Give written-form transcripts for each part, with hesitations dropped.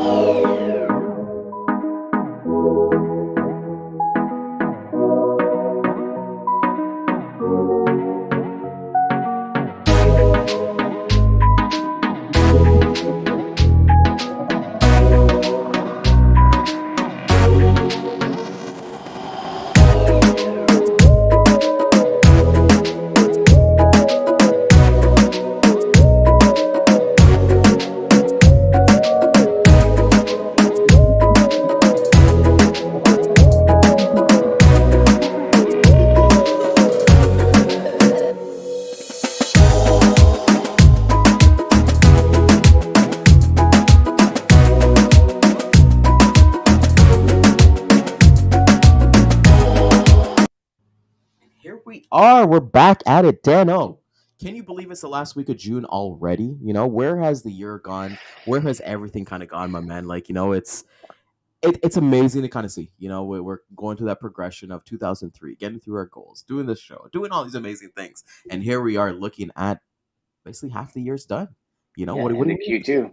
Here we are. We're back at it, Dano. Can you believe it's the last week of June already? Where has the year gone? Where has everything kind of gone, my man? It's amazing to kind of see. We're going through that progression of 2003, getting through our goals, doing this show, doing all these amazing things, and here we are looking at basically half the year's done. Yeah, What do and you the Q2.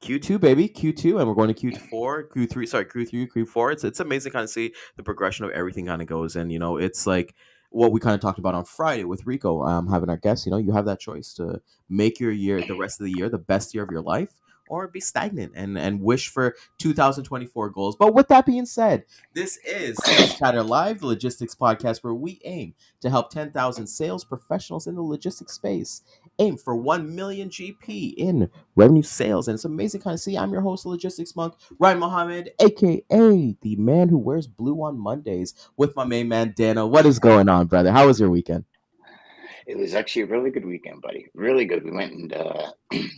Q2, baby, Q2, and we're going to Q4, Q3, sorry, Q3, Q4. It's amazing kind of see the progression of everything kind of goes, and it's like what we kind of talked about on Friday with Rico, having our guests. You have that choice to make your year, the rest of the year, the best year of your life, or be stagnant and wish for 2024 goals. But with that being said, this is Sales Chatter Live, the logistics podcast where we aim to help 10,000 sales professionals in the logistics space aim for 1 million GP in revenue sales. And it's amazing kind of see. I'm your host, the logistics monk, Ryan Mohamed, aka the man who wears blue on Mondays, with my main man, Dano. What is going on, brother? How was your weekend? It was actually a really good weekend, buddy. Really good. We went and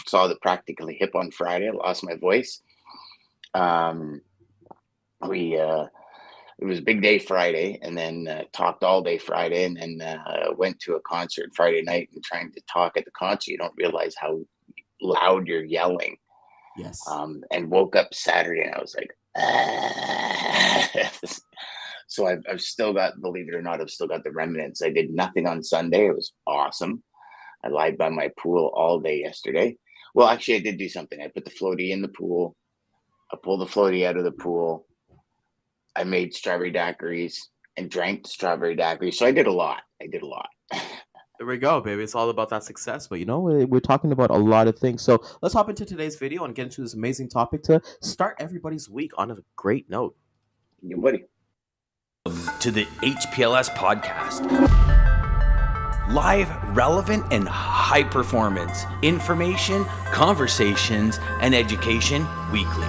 saw the Practically Hip on Friday. I lost my voice. We It was a big day Friday, and then talked all day Friday, and then went to a concert Friday night. And trying to talk at the concert, you don't realize how loud you're yelling. Yes. And woke up Saturday, and I was like, So I've still got, believe it or not, I've still got the remnants. I did nothing on Sunday. It was awesome. I lied by my pool all day yesterday. Well, actually, I did do something. I put the floaty in the pool. I pulled the floaty out of the pool. I made strawberry daiquiris and drank the strawberry daiquiris. So I did a lot. There we go, baby. It's all about that success. But we're talking about a lot of things. So let's hop into today's video and get into this amazing topic to start everybody's week on a great note. Yeah, buddy. To the HPLS podcast. Live, relevant, and high performance information, conversations, and education weekly.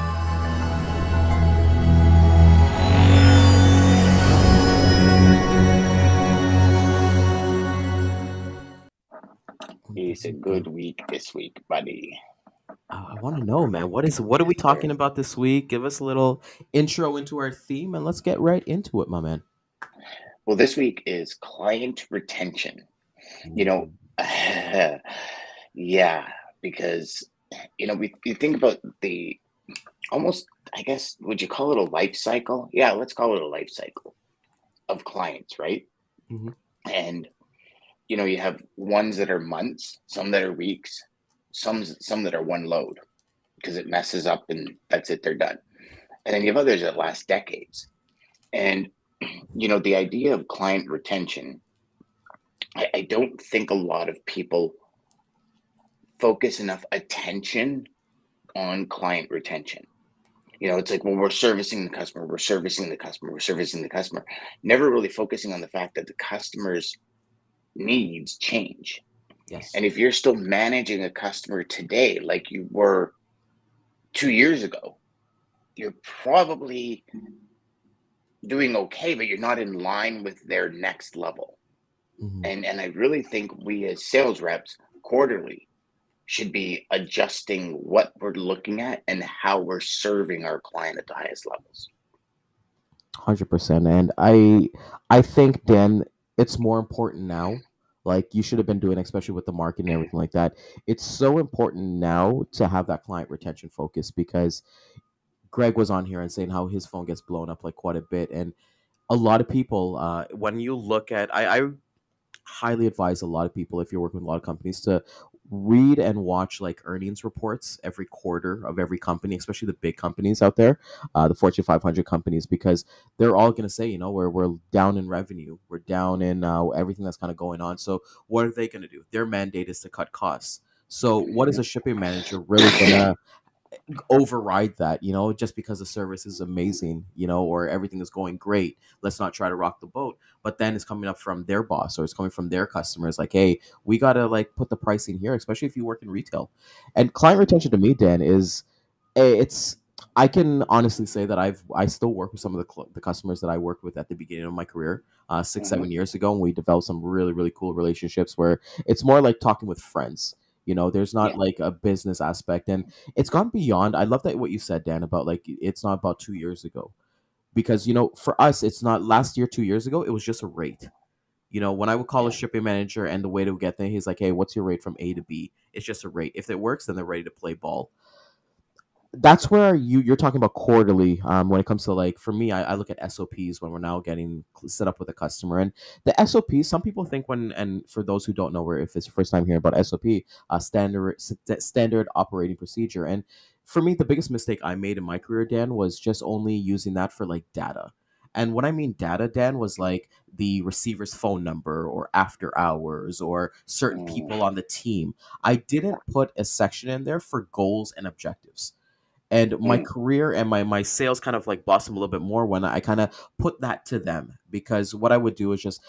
It's a good week this week, buddy. I want to know, man. What are we talking about this week? Give us a little intro into our theme, and let's get right into it, my man. Well, this week is client retention. Yeah, because we think about the almost, I guess, would you call it a life cycle? Yeah, let's call it a life cycle of clients, right? Mm-hmm. And you have ones that are months, some that are weeks, some that are one load because it messes up and that's it, they're done. And then you have others that last decades. And the idea of client retention, I don't think a lot of people focus enough attention on client retention. It's like, well, we're servicing the customer, never really focusing on the fact that the customer's needs change. Yes. And if you're still managing a customer today like you were 2 years ago, you're probably doing okay, but you're not in line with their next level. Mm-hmm. And I really think we as sales reps quarterly should be adjusting what we're looking at and how we're serving our client at the highest levels. 100%. And I think, Dan, it's more important now. Like you should have been doing, especially with the market and everything like that. It's so important now to have that client retention focus, because Greg was on here and saying how his phone gets blown up like quite a bit. And a lot of people, when you look at, I highly advise a lot of people, if you're working with a lot of companies, to read and watch like earnings reports every quarter of every company, especially the big companies out there, the Fortune 500 companies, because they're all going to say, you know, we're down in revenue, we're down in everything that's kind of going on. So what are they going to do? Their mandate is to cut costs. So what is Mhm. a shipping manager really gonna override that, you know, just because the service is amazing, you know, or everything is going great, let's not try to rock the boat. But then it's coming up from their boss or it's coming from their customers like, hey, we got to like put the pricing here, especially if you work in retail. And client retention to me, Dan, is it's I can honestly say that I still work with some of the customers that I worked with at the beginning of my career, six Mhm. 7 years ago, and we developed some really cool relationships where it's more like talking with friends. You know, there's not Yeah. like a business aspect, and it's gone beyond. I love that what you said, Dan, about like it's not about 2 years ago, because you know for us it's not last year, 2 years ago it was just a rate. You know, when I would call a Yeah. shipping manager and the way to get there, he's like, hey, what's your rate from A to B? It's just a rate. If it works, then they're ready to play ball. That's where you're talking about quarterly, when it comes to like for me, I look at SOPs when we're now getting set up with a customer. And the SOP, some people think when, and for those who don't know, where if it's your first time hearing about SOP, standard operating procedure. And for me, the biggest mistake I made in my career, Dan, was just only using that for like data. And what I mean data, Dan, was like the receiver's phone number or after hours or certain Mm. people on the team. I didn't put a section in there for goals and objectives. And my Mm. career and my sales kind of like blossomed a little bit more when I kind of put that to them, because what I would do is just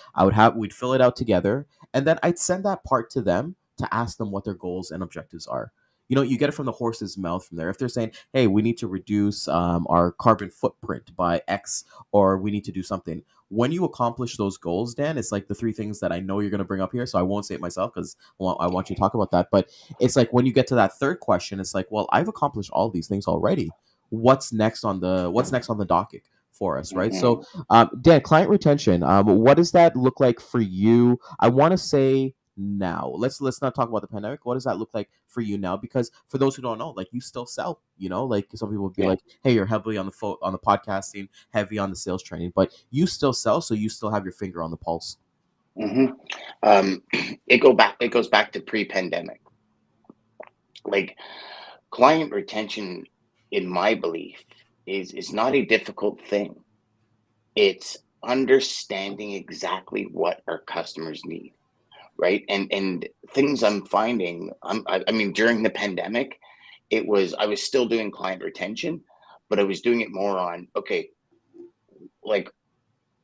we'd fill it out together, and then I'd send that part to them to ask them what their goals and objectives are. You know, you get it from the horse's mouth from there. If they're saying, hey, we need to reduce our carbon footprint by X, or we need to do something, when you accomplish those goals, Dan, it's like the three things that I know you're going to bring up here, so I won't say it myself because I want you to talk about that. But it's like when you get to that third question, it's like, well, I've accomplished all these things already. What's next on the docket for us, right? So, Mhm. Dan, client retention. What does that look like for you? I want to say now. Let's not talk about the pandemic. What does that look like for you now? Because for those who don't know, like you still sell. You know, like some people would be Yeah. like, "Hey, you're heavily on on the podcasting, heavy on the sales training, but you still sell, so you still have your finger on the pulse." Mhm. Um, it goes back to pre-pandemic. Like, client retention, in my belief, is not a difficult thing. It's understanding exactly what our customers need, right? And things I'm finding, I mean, during the pandemic, I was still doing client retention, but I was doing it more on, okay, like,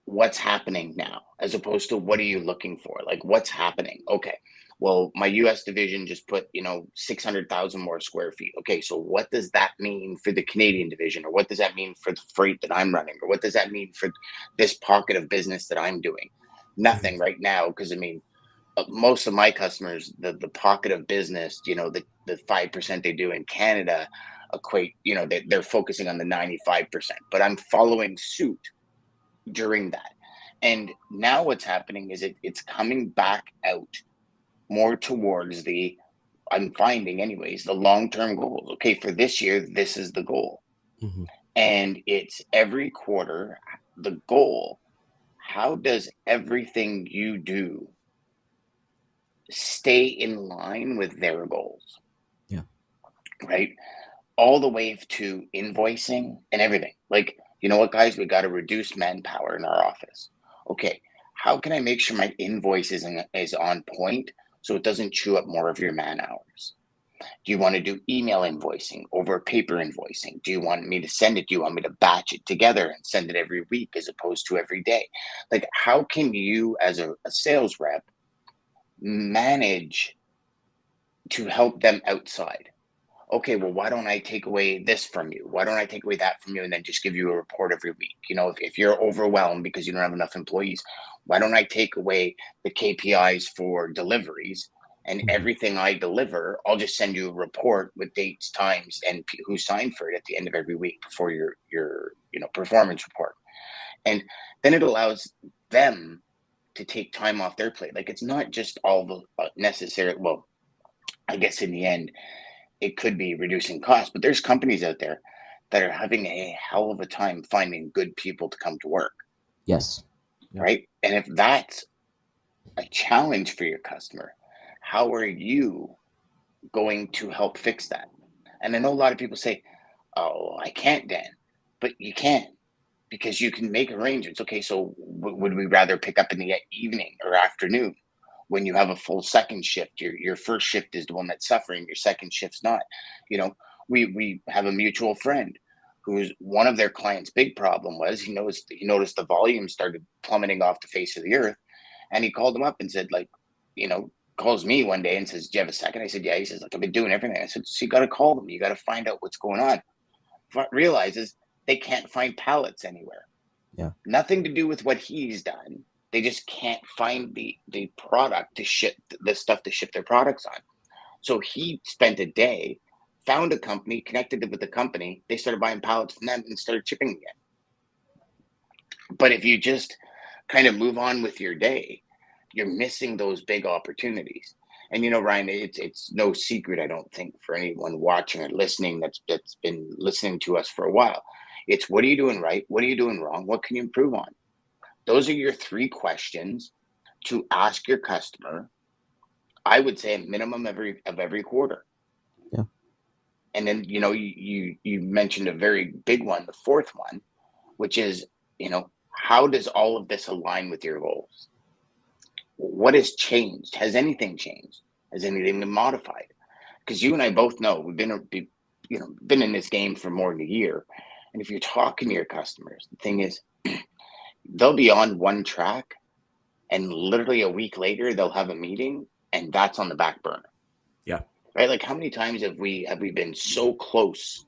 what's happening now, as opposed to what are you looking for, like what's happening. Okay, well, my US division just put, 600,000 more square feet. Okay, so what does that mean for the Canadian division, or what does that mean for the freight that I'm running, or what does that mean for this pocket of business that I'm doing? Mhm. Nothing right now, because I mean, most of my customers, the pocket of business, the 5% they do in Canada equate, they're focusing on the 95%, but I'm following suit during that. And now what's happening is it's coming back out more towards I'm finding anyways, the long-term goals. Okay, for this year, this is the goal. Mhm. And it's every quarter, the goal. How does everything you do stay in line with their goals? Yeah. Right? All the way to invoicing and everything. Like, you know what, guys, we got to reduce manpower in our office. Okay, how can I make sure my invoice is on point so it doesn't chew up more of your man hours? Do you want to do email invoicing over paper invoicing? Do you want me to send it? Do you want me to batch it together and send it every week as opposed to every day? Like, how can you, as a sales rep, manage to help them outside? Okay, well, why don't I take away this from you? Why don't I take away that from you and then just give you a report every week? If you're overwhelmed because you don't have enough employees, why don't I take away the KPIs for deliveries, and Mhm. everything I deliver, I'll just send you a report with dates, times, and who signed for it at the end of every week before your performance report. And then it allows them to take time off their plate. Like, it's not just all the necessary. Well, I guess in the end, it could be reducing costs, but there's companies out there that are having a hell of a time finding good people to come to work, Yes. Yeah. right? And if that's a challenge for your customer, how are you? going to help fix that? And I know a lot of people say, "Oh, I can't, Dan," but you can, because you can make arrangements. Okay, so would we rather pick up in the evening or afternoon when you have a full second shift? Your first shift is the one that's suffering. Your second shift's not. You know, we have a mutual friend who's one of their clients' big problem was he noticed the volume started plummeting off the face of the earth, and he called him up and said, like, you know, calls me one day and says, "Do you have a second?" I said, "Yeah." He says, "Like, I've been doing everything." I said, "So you got to call them. You got to find out what's going on." Realizes they can't find pallets anywhere. Yeah. Nothing to do with what he's done. They just can't find the product to ship the stuff to ship their products on. So he spent a day, found a company, connected it with the company. They started buying pallets from them and started shipping again. But if you just kind of move on with your day, you're missing those big opportunities. And Ryan, it's no secret, I don't think, for anyone watching or listening that's been listening to us for a while. It's, what are you doing right? What are you doing wrong? What can you improve on? Those are your three questions to ask your customer. I would say a minimum every quarter. Yeah. And then you mentioned a very big one, the fourth one, which is, how does all of this align with your goals? What has changed? Has anything changed? Has anything been modified? Because you and I both know we've been in this game for more than a year, and if you're talking to your customers, the thing is, they'll be on one track, and literally a week later they'll have a meeting, and that's on the back burner. Yeah. Right? Like, how many times have we been so close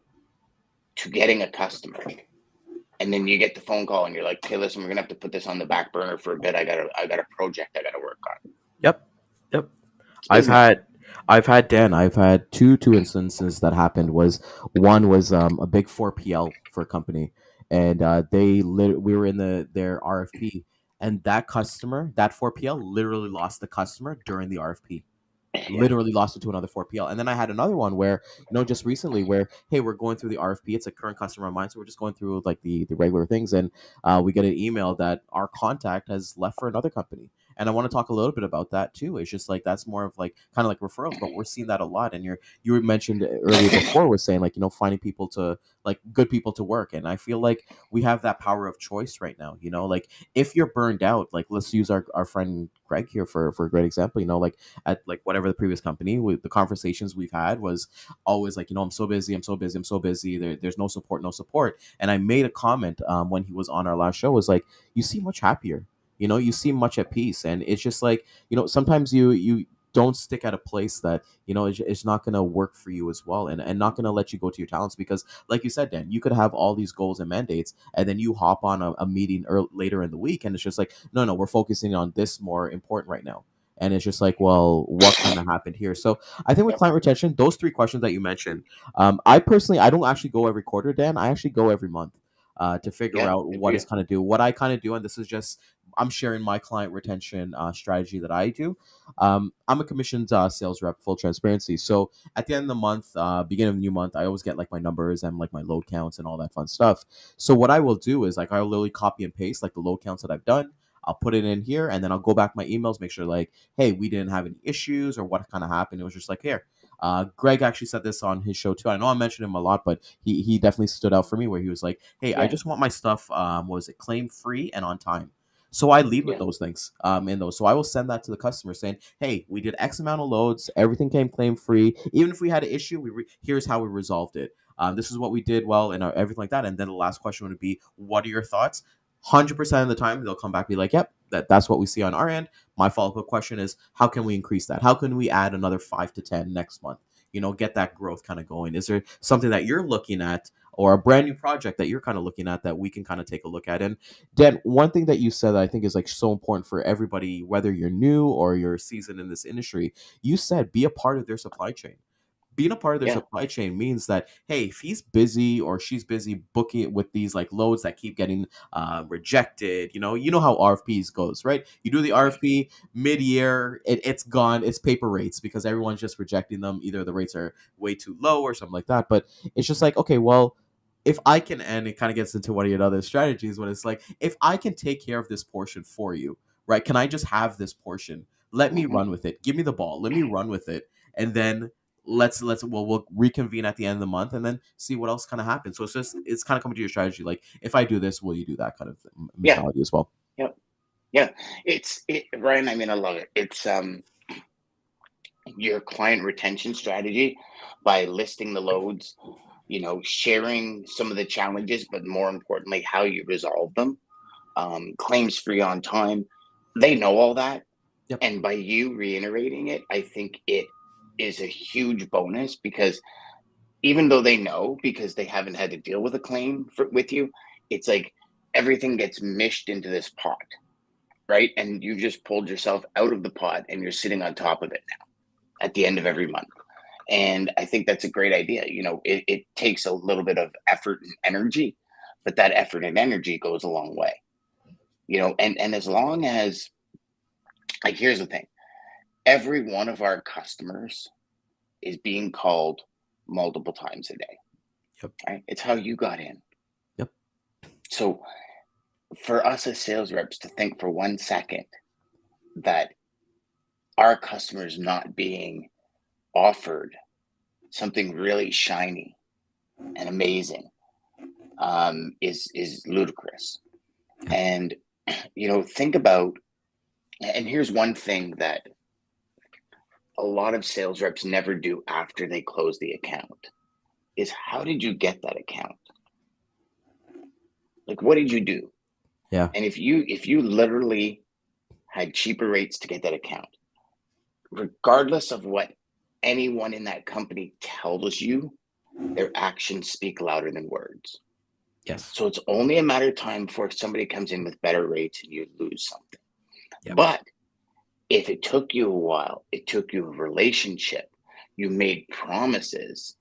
to getting a customer, and then you get the phone call and you're like, "Hey, listen, we're gonna have to put this on the back burner for a bit. I got a project I got to work on." Yep. Yep. It's I've business. had I've had two instances that happened. Was one was a big 4PL for a company, and we were in their RFP, and that 4PL literally lost the customer during the RFP. Yeah, Literally lost it to another 4PL. And then I had another one where, just recently where, hey, we're going through the RFP. It's a current customer of mine. So we're just going through like the regular things. And we get an email that our contact has left for another company. And I want to talk a little bit about that too. It's just like that's more of like kind of like referrals, but we're seeing that a lot. And you were mentioned earlier before was saying like, finding people to like good people to work. And I feel like we have that power of choice right now. Like if you're burned out, like let's use our friend Greg here for a great example, like at like whatever the previous company, the conversations we've had was always like, I'm so busy, I'm so busy, there's no support. And I made a comment when he was on our last show, was like, you seem much happier, you seem much at peace. And it's just like, sometimes you don't stick at a place that it's not going to work for you as well, and not going to let you go to your talents, because like you said, Dan, you could have all these goals and mandates, and then you hop on a meeting later in the week, and it's just like, no, we're focusing on this more important right now. And it's just like, well, what kind of happened here? So I think with yep, client retention, those three questions that you mentioned, I personally, I don't actually go every quarter, Dan. I actually go every month to figure yeah, out good for what you. is kind of do. What I kind of do, and this is just, I'm sharing my client retention strategy that I do. I'm a commissioned sales rep, full transparency. So at the end of the month, beginning of the new month, I always get like my numbers and like my load counts and all that fun stuff. So what I will do is like, I'll literally copy and paste like the load counts that I've done. I'll put it in here, and then I'll go back my emails, make sure like, hey, we didn't have any issues or what kind of happened. It was just like, here. Greg actually said this on his show too. I know I mentioned him a lot, but he definitely stood out for me, where he was like, hey, I Yeah, just want my stuff, was it claim free and on time. So I lead with yeah, those things in those. So I will send that to the customer saying, hey, we did X amount of loads. Everything came claim free. Even if we had an issue, here's how we resolved it. This is what we did well, and everything like that. And then the last question would be, what are your thoughts? 100% of the time, they'll come back and be like, yep, that's what we see on our end. My follow-up question is, how can we increase that? How can we add another 5 to 10 next month? Get that growth kind of going. Is there something that you're looking at, or a brand new project that you're kind of looking at, that we can kind of take a look at? And Dan, one thing that you said that I think is like so important for everybody, whether you're new or you're seasoned in this industry, you said be a part of their supply chain. Being a part of their yeah, supply chain means that, hey, if he's busy or she's busy booking it with these like loads that keep getting rejected, you know how RFPs goes, right? You do the RFP mid-year, it's gone, it's paper rates, because everyone's just rejecting them. Either the rates are way too low or something like that. But it's just like, okay, well, if I can, and it kind of gets into one of your other strategies, when it's like, if I can take care of this portion for you, right? Can I just have this portion? Let me hmm run with it. Give me the ball. Let me run with it. And then we'll reconvene at the end of the month and then see what else kind of happens. So it's kind of coming to your strategy. Like, if I do this, will you do that kind of Yeah. mentality as well? Yep. Yeah. Ryan, I mean, I love it. It's your client retention strategy by listing the loads, sharing some of the challenges, but more importantly, how you resolve them. Claims free on time. They know all that. Yep. And by you reiterating it, I think it is a huge bonus, because even though they know, because they haven't had to deal with a claim with you, it's like everything gets mished into this pot, right? And you just pulled yourself out of the pot and you're sitting on top of it now at the end of every month. And I think that's a great idea. It takes a little bit of effort and energy, but that effort and energy goes a long way. And as long as, like, here's the thing, every one of our customers is being called multiple times a day. Yep. Right? It's how you got in. Yep. So for us as sales reps to think for 1 second that our customers not being offered something really shiny and amazing is ludicrous. And think about, and here's one thing that a lot of sales reps never do after they close the account, is how did you get that account? Like, what did you do? Yeah. And if you literally had cheaper rates to get that account, regardless of what anyone in that company tells you, their actions speak louder than words. Yes. So it's only a matter of time before somebody comes in with better rates and you lose something. Yep. But if it took you a while, it took you a relationship, you made promises,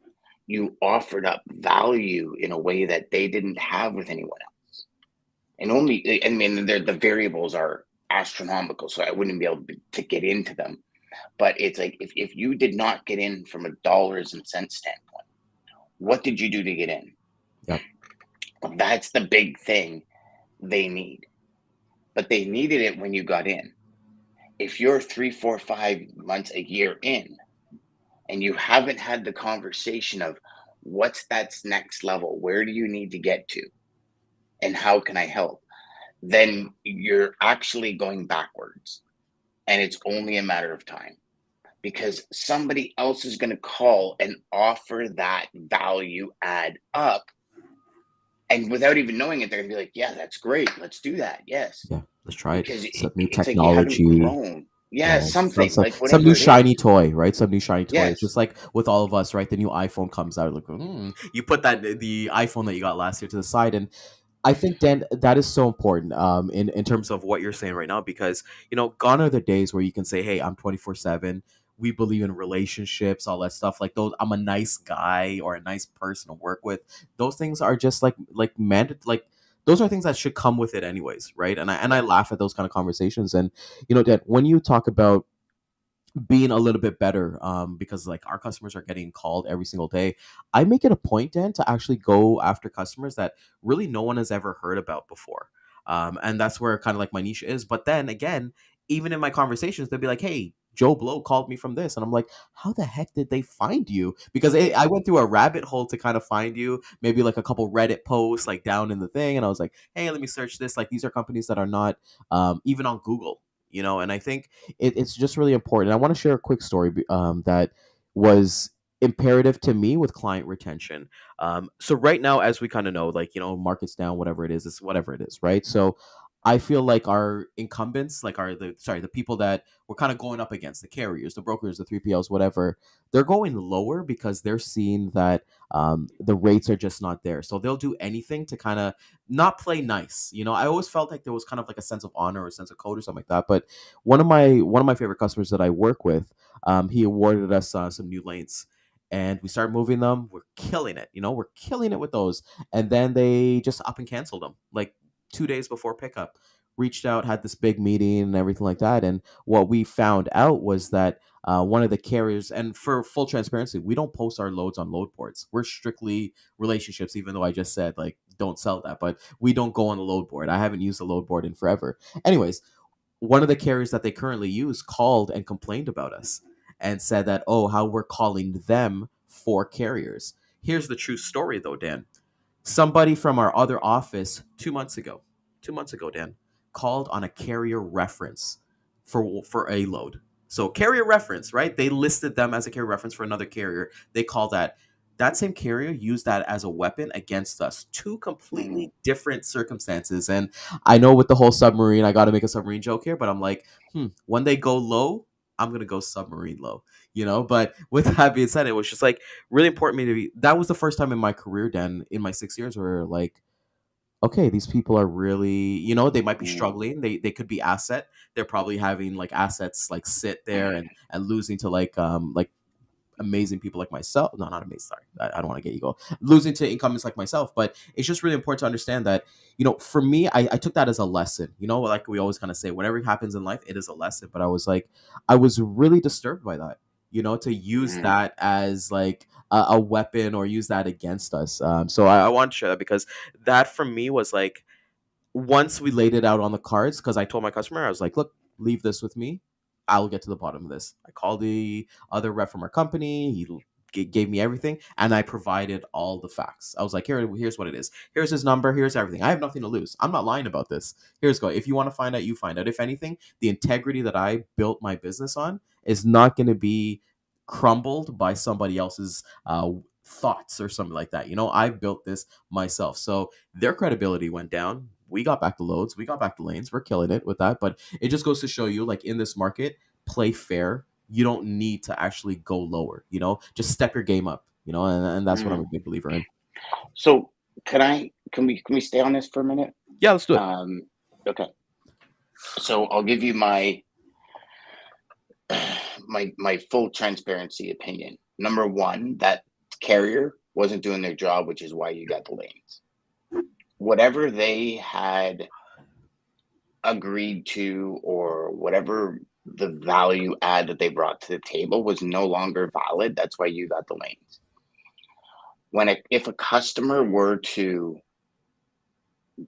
you offered up value in a way that they didn't have with anyone else. And the variables are astronomical, so I wouldn't be able to get into them. But it's like, if you did not get in from a dollars and cents standpoint, what did you do to get in? Yep. That's the big thing they need. But they needed it when you got in. If you're 3, 4, 5 months, a year in, and you haven't had the conversation of what's that next level, where do you need to get to, and how can I help, then you're actually going backwards. And it's only a matter of time, because somebody else is going to call and offer that value add up. And without even knowing it, they're going to be like, yeah, that's great. Let's do that. Yes. Yeah. Let's try it. Because Some new it's like you haven't technology. grown. Yeah, something Some, like some whatever new it shiny is. toy, right? Some new shiny toy. It's Yes. just like with all of us, right? The new iPhone comes out, like, you put the iPhone that you got last year to the side, and I think, Dan, that is so important in terms of what you're saying right now, because gone are the days where you can say, hey, I'm 24/7. We believe in relationships, all that stuff. Like, those, I'm a nice guy or a nice person to work with. Those things are just like those are things that should come with it anyways, right? And I laugh at those kind of conversations. And Dan, when you talk about being a little bit better, because like our customers are getting called every single day, I make it a point, Dan, to actually go after customers that really no one has ever heard about before. And that's where kind of like my niche is. But then again, even in my conversations, they'll be like, hey, Joe Blow called me from this, and I'm like, how the heck did they find you? Because I went through a rabbit hole to kind of find you, maybe like a couple Reddit posts like down in the thing, and I was like, hey, let me search this. Like, these are companies that are not even on Google, and I think it's just really important. I want to share a quick story that was imperative to me with client retention. So right now, as we kind of know, like, markets down, whatever it is, it's whatever it is, right? So I feel like our incumbents, like the people that we're kind of going up against, the carriers, the brokers, the 3PLs, whatever, they're going lower because they're seeing that the rates are just not there. So they'll do anything to kind of not play nice. I always felt like there was kind of like a sense of honor or a sense of code or something like that. But one of my favorite customers that I work with, he awarded us some new lanes. And we started moving them. We're killing it. We're killing it with those. And then they just up and canceled them like 2 days before pickup. Reached out, had this big meeting and everything like that. And what we found out was that one of the carriers, and for full transparency, we don't post our loads on load boards. We're strictly relationships, even though I just said, like, don't sell that, but we don't go on the load board. I haven't used the load board in forever. Anyways, one of the carriers that they currently use called and complained about us. and said that, oh, how we're calling them for carriers. Here's the true story though, Dan. Somebody from our other office 2 months ago, Dan, called on a carrier reference for a load. So carrier reference, right? They listed them as a carrier reference for another carrier. They call that same carrier used that as a weapon against us. Two Mm, completely different circumstances. And I know with the whole submarine, I got to make a submarine joke here, but I'm like, when they go low, I'm gonna go submarine low, But with that being said, it was just like really important to me to be. That was the first time in my career, Dan, in my 6 years, where like, okay, these people are really, they might be mm, struggling. They could be asset. They're probably having like assets like sit there and losing to like amazing people like myself. No, not amazing. Sorry, I don't want to get ego. Losing to incumbents like myself, but it's just really important to understand that, for me, I took that as a lesson. Like we always kind of say, whatever happens in life, it is a lesson. But I was like, I was really disturbed by that. To use mm. that as like a weapon or use that against us. So I want to share that because that for me was like once we laid it out on the cards, because I told my customer, I was like, look, leave this with me. I'll get to the bottom of this. I called the other rep from our company. He gave me everything, and I provided all the facts. I was like, here's what it is. Here's his number. Here's everything. I have nothing to lose. I'm not lying about this. Here's go. If you want to find out, you find out. If anything, the integrity that I built my business on is not going to be crumbled by somebody else's thoughts or something like that. I've built this myself. So their credibility went down. We got back the loads, we got back the lanes. We're killing it with that. But it just goes to show you, like in this market, play fair. You don't need to actually go lower. Just step your game up. And that's what I'm a Mm. big believer in. So can we stay on this for a minute? Yeah, let's do it. Okay. So I'll give you my my full transparency opinion. Number one, that carrier wasn't doing their job, which is why you got the lanes. Whatever they had agreed to, or whatever the value add that they brought to the table was no longer valid. That's why you got the lanes. If a customer were to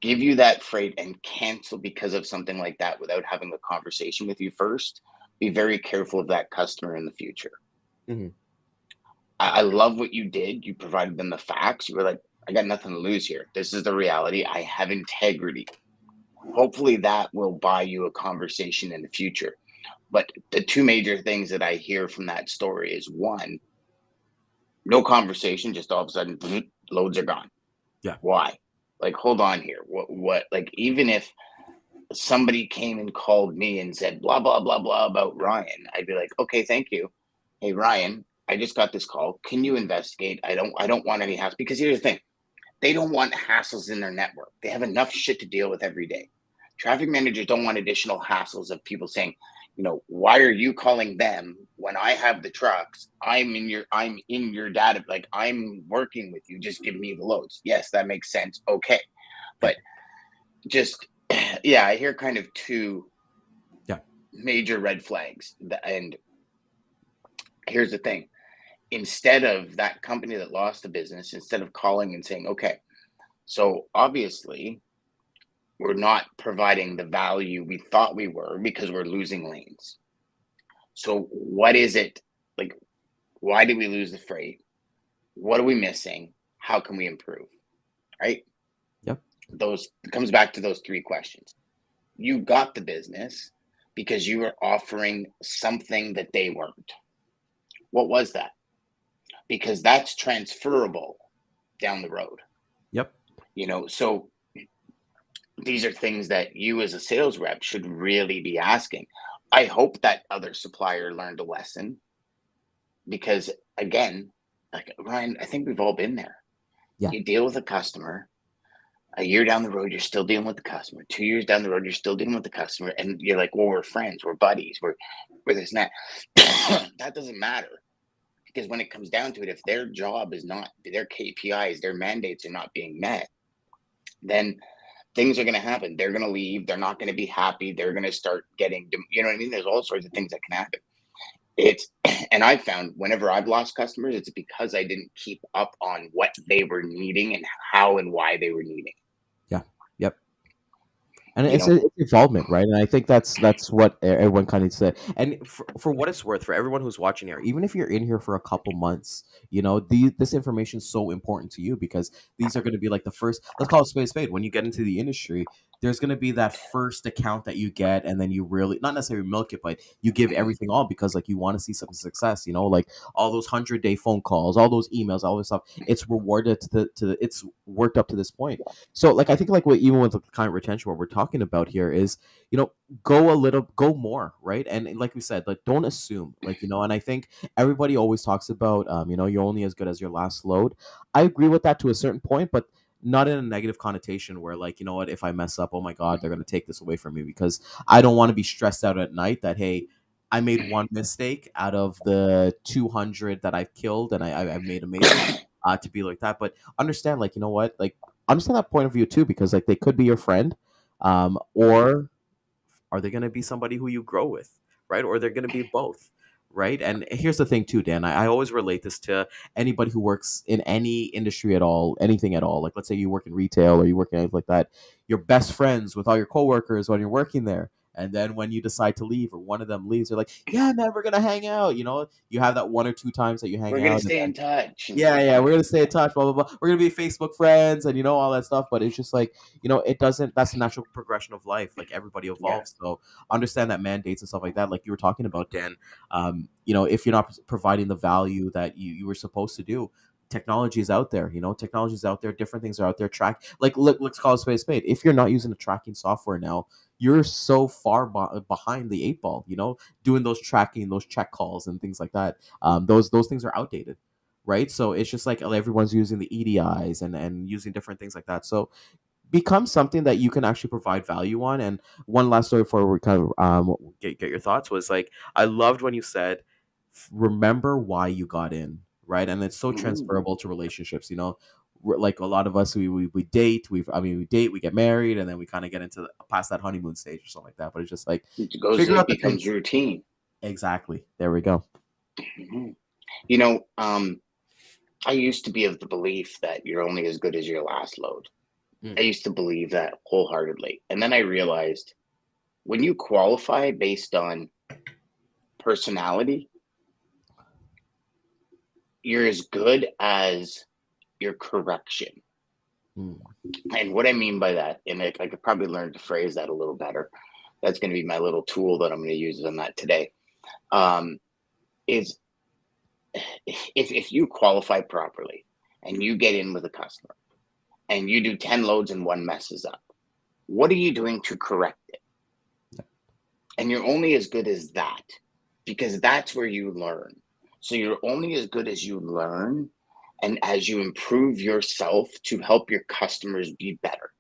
give you that freight and cancel because of something like that without having a conversation with you first, be very careful of that customer in the future. Mhm. I love what you did. You provided them the facts. You were like, I got nothing to lose here. This is the reality. I have integrity. Hopefully that will buy you a conversation in the future. But the two major things that I hear from that story is one, no conversation, just all of a sudden, loads are gone. Yeah. Why? Like, hold on here. What, like, even if somebody came and called me and said, blah, blah, blah, blah about Ryan, I'd be like, okay, thank you. Hey, Ryan, I just got this call. Can you investigate? I don't want any hassle, because here's the thing. They don't want hassles in their network. They have enough shit to deal with every day. Traffic managers don't want additional hassles of people saying, why are you calling them when I have the trucks? I'm in your data, like I'm working with you. Just give me the loads. Yes, that makes sense. Okay. Yeah. But just yeah, I hear kind of two Yeah. major red flags. And here's the thing. Instead of that company that lost the business, instead of calling and saying, okay, so obviously we're not providing the value we thought we were because we're losing lanes. So what is it? Like, why did we lose the freight? What are we missing? How can we improve? Right? Yep. Those comes back to those three questions. You got the business because you were offering something that they weren't. What was that? Because that's transferable down the road. Yep. So these are things that you as a sales rep should really be asking. I hope that other supplier learned a lesson, because again, like Ryan, I think we've all been there. Yeah. You deal with a customer, a year down the road, you're still dealing with the customer. 2 years down the road, you're still dealing with the customer. And you're like, well, we're friends, we're buddies, we're this and that. That doesn't matter. Because when it comes down to it, if their job is not, their KPIs, their mandates are not being met, then things are going to happen. They're going to leave. They're not going to be happy. They're going to start getting, you know what I mean? There's all sorts of things that can happen. And I found whenever I've lost customers, it's because I didn't keep up on what they were needing and how and why they were needing. Yeah. Yep. And You it's, know, it's involvement, right? And I think that's what everyone kind of said. And for what it's worth, for everyone who's watching here, even if you're in here for a couple months, this information is so important to you because these are going to be like the first. Let's call it spade a spade. When you get into the industry, there's going to be that first account that you get, and then you really not necessarily milk it, but you give everything all because like you want to see some success. Like all those 100-day phone calls, all those emails, all this stuff. It's rewarded it's worked up to this point. So like I think like what even with the client retention, what we're talking about here is, you know, go more, right? And like we said, like don't assume, like, and I think everybody always talks about you're only as good as your last load. I agree with that to a certain point, but not in a negative connotation where like, what, if I mess up, oh my God, they're gonna take this away from me because I don't want to be stressed out at night that hey, I made one mistake out of the 200 that I've killed and I've made amazing to be like that. But understand, like, what, like understand that point of view too, because like they could be your friend, or are they going to be somebody who you grow with, right? Or they're going to be both, right? And here's the thing too, Dan. I always relate this to anybody who works in any industry at all, anything at all. Like let's say you work in retail or you work in anything like that. You're best friends with all your coworkers when you're working there. And then when you decide to leave or one of them leaves, they're like, yeah, man, we're going to hang out. You have that one or two times that you hang we're gonna out. stay in touch. Yeah, we're gonna stay in touch, blah blah blah. We're gonna be Facebook friends, and all that stuff. But it's just like it doesn't. That's the natural progression of life. Like everybody Yeah. evolves, so understand that mandates and stuff like that. Like you were talking about, Dan. If you're not providing the value that you were supposed to do, technology is out there. Technology is out there. Different things are out there. Like look, let's call it spade a spade. If you're not using the tracking software now, you're so far behind the eight ball. Doing those tracking, those check calls, and things like that. Those things are outdated, right? So it's just like everyone's using the EDIs and using different things like that. So become something that you can actually provide value on. And one last story before we kind of get your thoughts was like I loved when you said, remember why you got in, right? And it's so transferable to relationships. Like a lot of us, we date, we date, we get married, and then we kind of get into past that honeymoon stage or something like that. But it's just like It becomes routine. Exactly. There we go. I used to be of the belief that you're only as good as your last load. I used to believe that wholeheartedly. And then I realized when you qualify based on personality, you're as good as your correction. And what I mean by that, and I could probably learn to phrase that a little better. That's going to be my little tool that I'm going to use on that today. Is if you qualify properly and you get in with a customer and you do 10 loads and one messes up, what are you doing to correct it? And you're only as good as that because that's where you learn. So you're only as good as you learn and as you improve yourself to help your customers be better.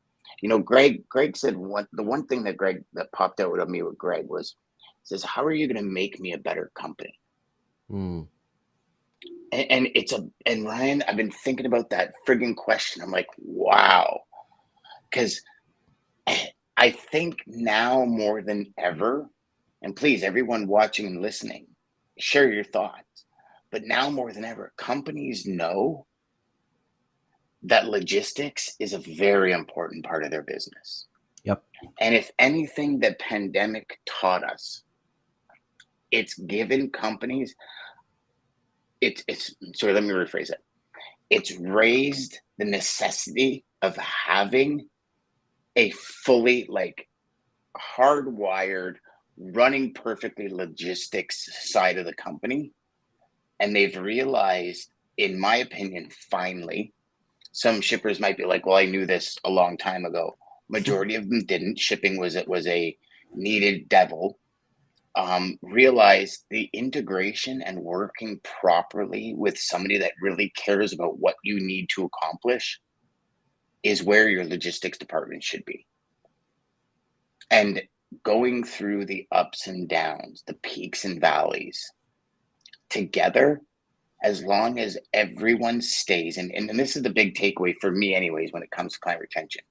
Greg said the one thing that popped out of me with Greg was, says, how are you going to make me a better company? And Ryan, I've been thinking about that friggin' question. I'm like, wow. Because I think now more than ever, and please, everyone watching and listening, share your thoughts. But now more than ever, companies know that logistics is a very important part of their business. Yep. And if anything the pandemic taught us, it's given companies, sorry, let me rephrase it. It's raised the necessity of having a fully hardwired, running perfectly logistics side of the company. And they've realized, in my opinion, finally, some shippers might be like, well, I knew this a long time ago. Majority of them didn't. Shipping was a needed devil. Realize the integration and working properly with somebody that really cares about what you need to accomplish is where your logistics department should be. And going through the ups and downs, the peaks and valleys together, as long as everyone stays, and this is the big takeaway for me anyways when it comes to client retention,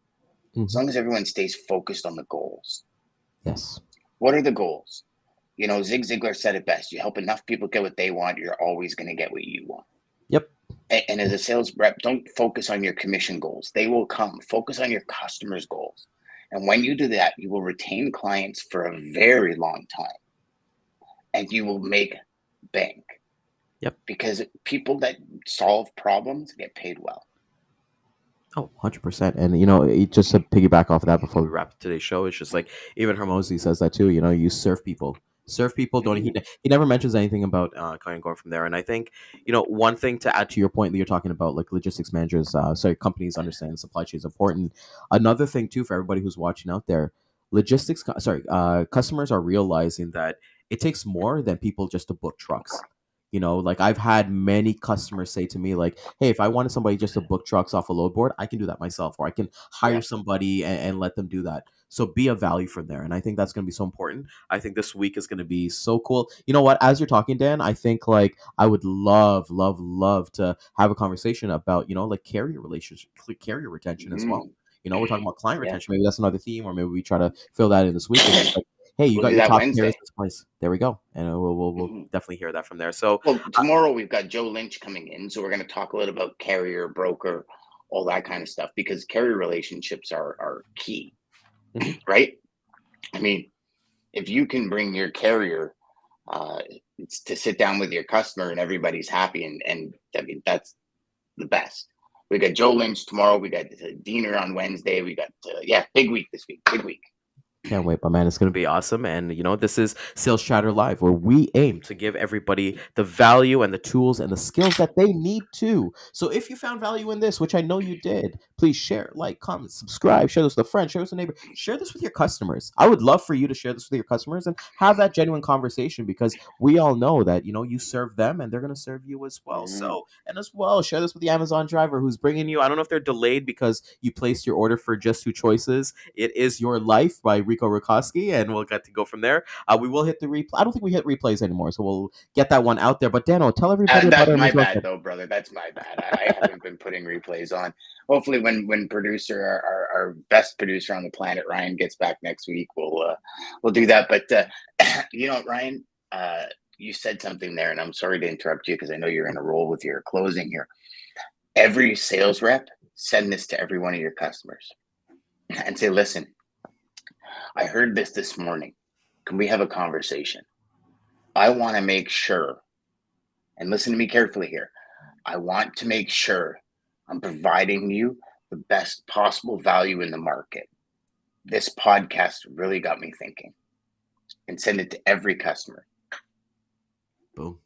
as long as everyone stays focused on the goals. Yes. What are the goals? Zig Ziglar said it best. You help enough people get what they want, you're always going to get what you want. Yep. And as a sales rep, don't focus on your commission goals. They will come. Focus on your customers' goals. And when you do that, you will retain clients for a very long time, and you will make bank. Yep. Because people that solve problems get paid well. Oh, 100%. And, just to piggyback off of that before we wrap today's show, it's just like, even Hermosi says that too, you serve people. Serve people. Don't he never mentions anything about kind of going from there. And I think, one thing to add to your point that you're talking about, like logistics managers, companies understand supply chain is important. Another thing too, for everybody who's watching out there, customers are realizing that it takes more than people just to book trucks. Like I've had many customers say to me, like, hey, if I wanted somebody just to book trucks off a load board, I can do that myself, or I can hire somebody and let them do that. So be a value from there. And I think that's going to be so important. I think this week is going to be so cool. You know what? As you're talking, Dan, I think like I would love, love, love to have a conversation about, like carrier relationship, carrier retention as well. We're talking about client retention. Maybe that's another theme, or maybe we try to fill that in this week. It's just like, hey, you We'll got do your that top Wednesday. carriers in this place. There we go. And we'll definitely hear that from there. So, well, tomorrow we've got Joe Lynch coming in. So we're going to talk a little about carrier, broker, all that kind of stuff, because carrier relationships are key, right? I mean, if you can bring your carrier to sit down with your customer and everybody's happy, and I mean, that's the best. We got Joe Lynch tomorrow. We got Diener on Wednesday. We got, big week this week. Big week. Can't wait, my man. It's going to be awesome. And, this is Sales Chatter Live, where we aim to give everybody the value and the tools and the skills that they need to. So if you found value in this, which I know you did, please share, like, comment, subscribe, share this with a friend, share this with a neighbor, share this with your customers. I would love for you to share this with your customers and have that genuine conversation, because we all know that, you serve them and they're going to serve you as well. So, and as well, share this with the Amazon driver who's bringing you, I don't know if they're delayed because you placed your order for just 2 choices. It is Your Life by Rico Rukoski, and we'll get to go from there. We will hit the replay. I don't think we hit replays anymore, so we'll get that one out there. But Dano, tell everybody about That's my Amazon. bad, though, brother. That's my bad. I haven't been putting replays on. Hopefully, when producer, our best producer on the planet, Ryan, gets back next week, we'll do that. But Ryan, you said something there, and I'm sorry to interrupt you because I know you're in a role with your closing here. Every sales rep, send this to every one of your customers and say, listen, I heard this morning. Can we have a conversation? I want to make sure, and listen to me carefully here, I want to make sure I'm providing you the best possible value in the market. This podcast really got me thinking. And send it to every customer. Boom.